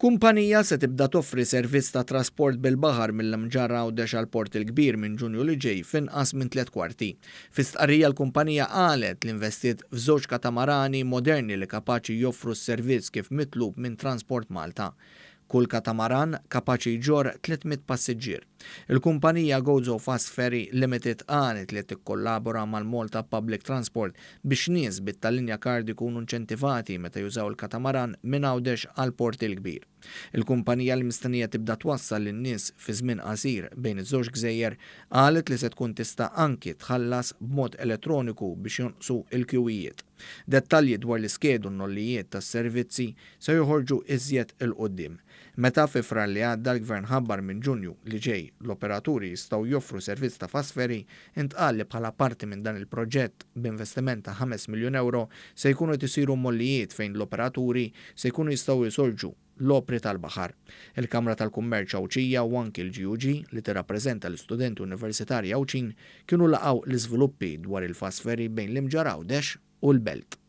Kumpanija se tibda toffri servizz ta' trasport bil-baħar mill-Imġar Għawdex għal Port il-Kbir minn Ġunju li ġej f'inqas minn 3 kwarti. Fi-stqarrija l-kumpanija qalet li investiet f'żewġ katamarani moderni li kapaċi joffru s-servizz kif mitlub minn Transport Malta. Kull katamaran kapaċi jġor 300 passiġġier. Il-kumpanija Gozo Fast Ferry Limited qalet li tikkollabora mal-Malta Public Transport biex nies bit-tal-linja card ikunu inċentivati meta jużaw il-katamaran minn Għawdex għal Port il-Kbir. Il-kumpanija li mistennija tibda twassal lin-nies fi żmien qasir bejn iż-żewġ gżejjer qalet li se tkun tista' anki tħallas b'mod elettroniku biex jonqsu l-kjuwijiet. Dettalji dwar l-iskedu n-nollijiet tas-servizzi se joħorġu iżjed il-qudiem. Meta fi frar li għadda l-Gvern ħabbar minn Ġunju li ġej l-operaturi jistgħu joffru servizz ta' Fast Ferry intqal li bħala parti minn dan il-proġett b'investiment ta' 5 miljun euro se jkunu tisiru mollijiet fejn l-operaturi se jkunu jistgħu jisolġu l-opri tal-baħar. Il-Kamra tal-Kummerċ Awċija u anki l-GUG li tirrappreżenta l-istudenti universitarji Awċin kienu laqgħu l-iżviluppi dwar il-Fast Ferry bejn l-Imġar Għawdex u l-Belt.